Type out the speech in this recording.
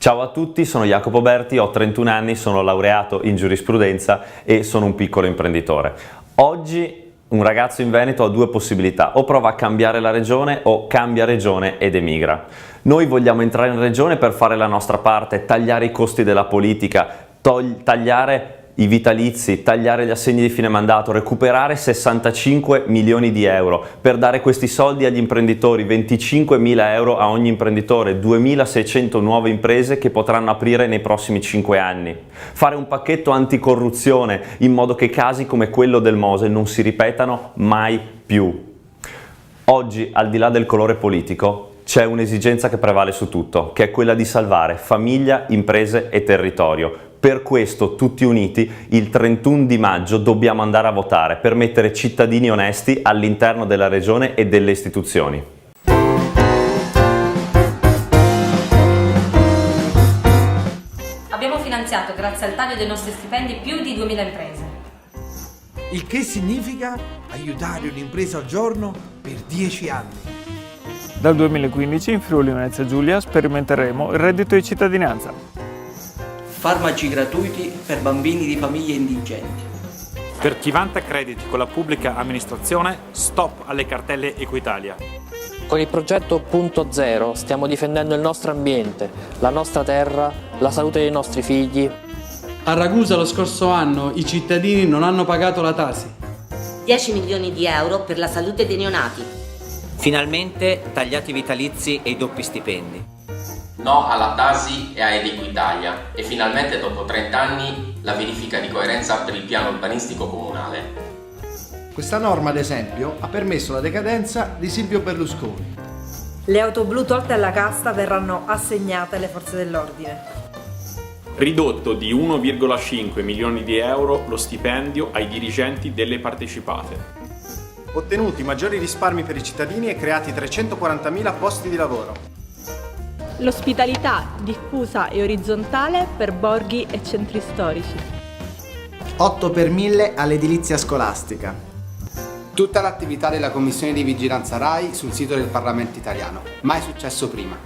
Ciao a tutti, sono Jacopo Berti, ho 31 anni, sono laureato in giurisprudenza e sono un piccolo imprenditore. Oggi un ragazzo in Veneto ha due possibilità: o prova a cambiare la regione o cambia regione ed emigra. Noi vogliamo entrare in regione per fare la nostra parte, tagliare i costi della politica, tagliare i vitalizi, tagliare gli assegni di fine mandato, recuperare 65 milioni di euro per dare questi soldi agli imprenditori, 25.000 euro a ogni imprenditore, 2.600 nuove imprese che potranno aprire nei prossimi 5 anni. Fare un pacchetto anticorruzione in modo che casi come quello del Mose non si ripetano mai più. Oggi, al di là del colore politico, c'è un'esigenza che prevale su tutto, che è quella di salvare famiglia, imprese e territorio. Per questo, tutti uniti, il 31 di maggio dobbiamo andare a votare per mettere cittadini onesti all'interno della regione e delle istituzioni. Abbiamo finanziato, grazie al taglio dei nostri stipendi, più di 2.000 imprese. Il che significa aiutare un'impresa al giorno per 10 anni. Dal 2015 in Friuli Venezia Giulia sperimenteremo il reddito di cittadinanza. Farmaci gratuiti per bambini di famiglie indigenti. Per chi vanta crediti con la pubblica amministrazione, stop alle cartelle Equitalia. Con il progetto Punto Zero stiamo difendendo il nostro ambiente, la nostra terra, la salute dei nostri figli. A Ragusa lo scorso anno i cittadini non hanno pagato la Tasi. 10 milioni di euro per la salute dei neonati. Finalmente tagliati i vitalizi e i doppi stipendi. No alla Tasi e a Equitalia e finalmente dopo 30 anni la verifica di coerenza per il piano urbanistico comunale. Questa norma, ad esempio, ha permesso la decadenza di Silvio Berlusconi. Le auto blu tolte alla casta verranno assegnate alle forze dell'ordine. Ridotto di 1,5 milioni di euro lo stipendio ai dirigenti delle partecipate. Ottenuti maggiori risparmi per i cittadini e creati 340.000 posti di lavoro. L'ospitalità diffusa e orizzontale per borghi e centri storici. 8 per 1000 all'edilizia scolastica. Tutta l'attività della Commissione di Vigilanza RAI sul sito del Parlamento italiano. Mai successo prima.